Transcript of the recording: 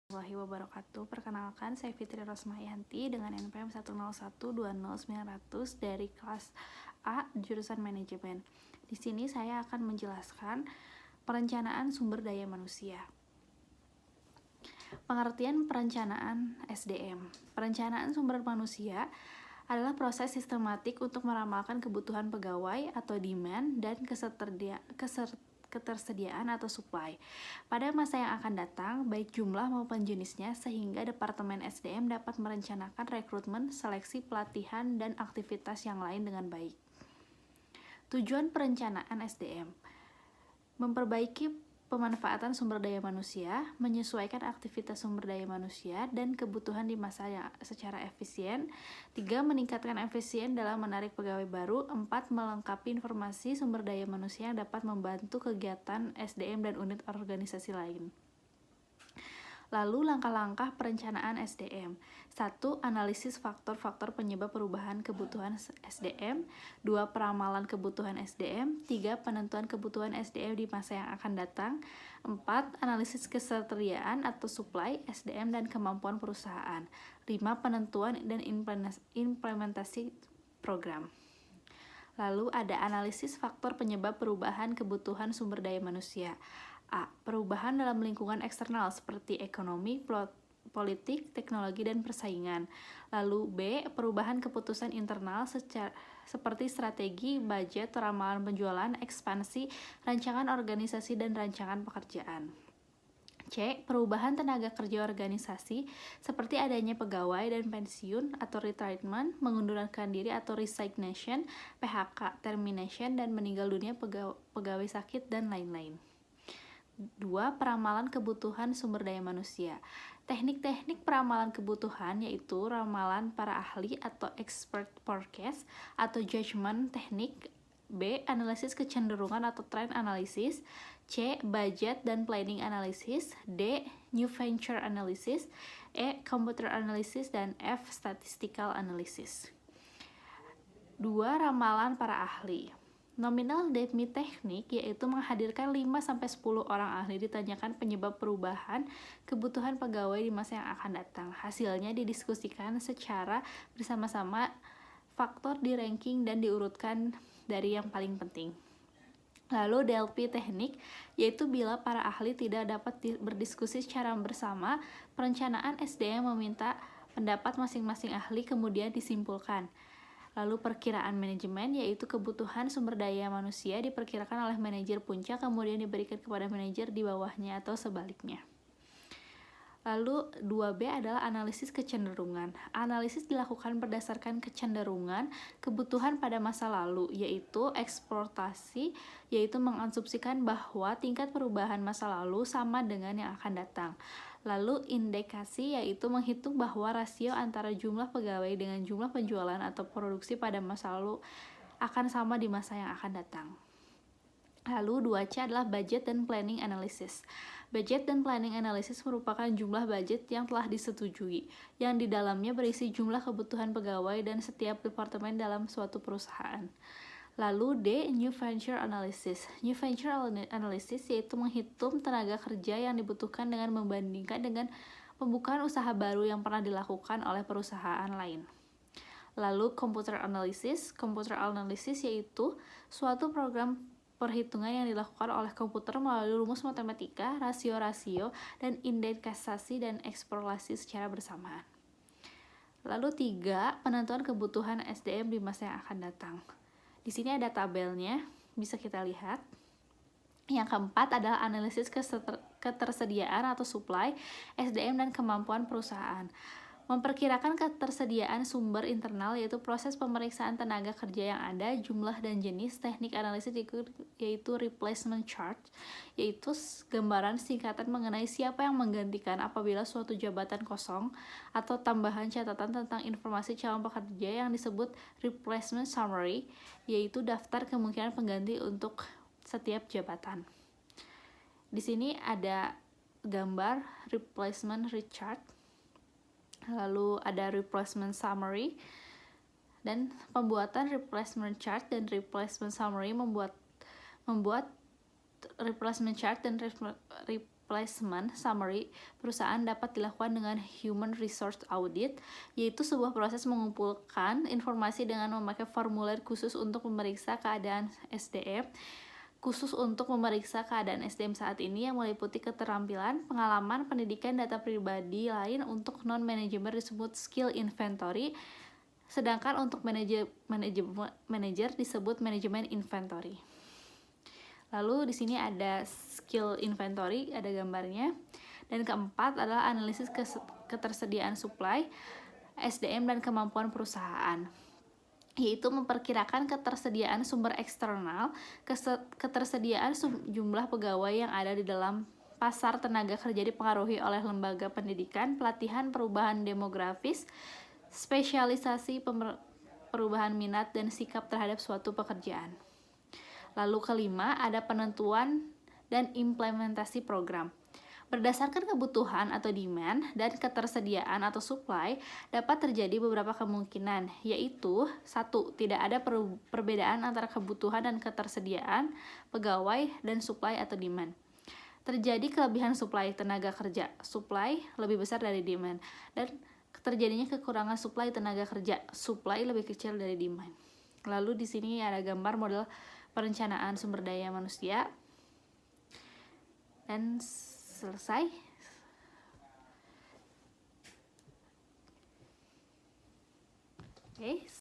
Warahmatullahi wabarakatuh. Perkenalkan, saya Fitri Rosmayanti dengan NPM 10120900900 dari kelas A jurusan manajemen. Di sini saya akan menjelaskan perencanaan sumber daya manusia. Pengertian perencanaan SDM. Perencanaan sumber manusia adalah proses sistematik untuk meramalkan kebutuhan pegawai atau demand dan ketersediaan atau supply pada masa yang akan datang, baik jumlah maupun jenisnya, sehingga Departemen SDM dapat merencanakan rekrutmen, seleksi, pelatihan, dan aktivitas yang lain dengan baik. Tujuan perencanaan SDM: memperbaiki pemanfaatan sumber daya manusia, menyesuaikan aktivitas sumber daya manusia dan kebutuhan di masa yang secara efisien. 3. Meningkatkan efisien dalam menarik pegawai baru. 4. Melengkapi informasi sumber daya manusia yang dapat membantu kegiatan SDM dan unit organisasi lain. Lalu langkah-langkah perencanaan SDM. 1. Analisis faktor-faktor penyebab perubahan kebutuhan SDM. 2. Peramalan kebutuhan SDM. 3. Penentuan kebutuhan SDM di masa yang akan datang. 4. Analisis ketersediaan atau supply SDM dan kemampuan perusahaan. 5. Penentuan dan implementasi program. Lalu ada analisis faktor penyebab perubahan kebutuhan sumber daya manusia. A. Perubahan dalam lingkungan eksternal seperti ekonomi, politik, teknologi, dan persaingan. Lalu B. Perubahan keputusan internal seperti strategi, budget, ramalan penjualan, ekspansi, rancangan organisasi, dan rancangan pekerjaan. C. Perubahan tenaga kerja organisasi seperti adanya pegawai dan pensiun atau retirement, mengundurkan diri atau resignation, PHK, termination, dan meninggal dunia pegawai sakit, dan lain-lain. 2. Peramalan kebutuhan sumber daya manusia. Teknik-teknik peramalan kebutuhan yaitu ramalan para ahli atau expert forecast atau judgment teknik. B. Analisis kecenderungan atau trend analysis. C. Budget dan planning analysis. D. New venture analysis. E. Computer analysis. Dan F. Statistical analysis. 2. Ramalan para ahli. Nominal demi teknik yaitu menghadirkan 5-10 orang ahli, ditanyakan penyebab perubahan kebutuhan pegawai di masa yang akan datang. Hasilnya didiskusikan secara bersama-sama, faktor di ranking dan diurutkan dari yang paling penting. Lalu DLP teknik yaitu bila para ahli tidak dapat berdiskusi secara bersama, perencanaan SDM meminta pendapat masing-masing ahli kemudian disimpulkan. Lalu perkiraan manajemen yaitu kebutuhan sumber daya manusia diperkirakan oleh manajer puncak kemudian diberikan kepada manajer di bawahnya atau sebaliknya. Lalu 2B adalah analisis kecenderungan. Analisis dilakukan berdasarkan kecenderungan kebutuhan pada masa lalu, yaitu eksploitasi, yaitu mengasumsikan bahwa tingkat perubahan masa lalu sama dengan yang akan datang. Lalu indikasi yaitu menghitung bahwa rasio antara jumlah pegawai dengan jumlah penjualan atau produksi pada masa lalu akan sama di masa yang akan datang. Lalu 2C adalah budget dan planning analysis. Budget dan planning analysis merupakan jumlah budget yang telah disetujui, yang di dalamnya berisi jumlah kebutuhan pegawai dan setiap departemen dalam suatu perusahaan. Lalu D. New venture analysis. New venture analysis yaitu menghitung tenaga kerja yang dibutuhkan dengan membandingkan dengan pembukaan usaha baru yang pernah dilakukan oleh perusahaan lain. Lalu computer analysis. Computer analysis yaitu suatu program perhitungan yang dilakukan oleh komputer melalui rumus matematika, rasio-rasio, dan indikasi dan eksplorasi secara bersamaan. Lalu 3. Penentuan kebutuhan SDM di masa yang akan datang. Di sini ada tabelnya, bisa kita lihat. Yang keempat adalah analisis ketersediaan atau supply SDM dan kemampuan perusahaan. Memperkirakan ketersediaan sumber internal yaitu proses pemeriksaan tenaga kerja yang ada, jumlah dan jenis. Teknik analisis yaitu replacement chart, yaitu gambaran singkatan mengenai siapa yang menggantikan apabila suatu jabatan kosong, atau tambahan catatan tentang informasi calon pekerja yang disebut replacement summary, yaitu daftar kemungkinan pengganti untuk setiap jabatan. Di sini ada gambar replacement chart. Lalu ada replacement summary, dan pembuatan replacement chart dan replacement summary membuat replacement chart dan replacement summary perusahaan dapat dilakukan dengan human resource audit, yaitu sebuah proses mengumpulkan informasi dengan memakai formulir khusus untuk memeriksa keadaan SDM. Khusus untuk memeriksa keadaan SDM saat ini yang meliputi keterampilan, pengalaman, pendidikan, data pribadi lain. Untuk non-manajemen disebut skill inventory, sedangkan untuk manajer disebut manajemen inventory. Lalu di sini ada skill inventory, ada gambarnya. Dan keempat adalah analisis ketersediaan supply, SDM dan kemampuan perusahaan, yaitu memperkirakan ketersediaan sumber eksternal, ketersediaan jumlah pegawai yang ada di dalam pasar tenaga kerja dipengaruhi oleh lembaga pendidikan, pelatihan, perubahan demografis, spesialisasi, perubahan minat, dan sikap terhadap suatu pekerjaan. Lalu kelima, ada penentuan dan implementasi program. Berdasarkan kebutuhan atau demand dan ketersediaan atau supply, dapat terjadi beberapa kemungkinan, yaitu 1. Tidak ada perbedaan antara kebutuhan dan ketersediaan pegawai dan supply atau demand. Terjadi kelebihan supply tenaga kerja, supply lebih besar dari demand, dan terjadinya kekurangan supply tenaga kerja, supply lebih kecil dari demand. Lalu di sini ada gambar model perencanaan sumber daya manusia. Dan selesai. Oke,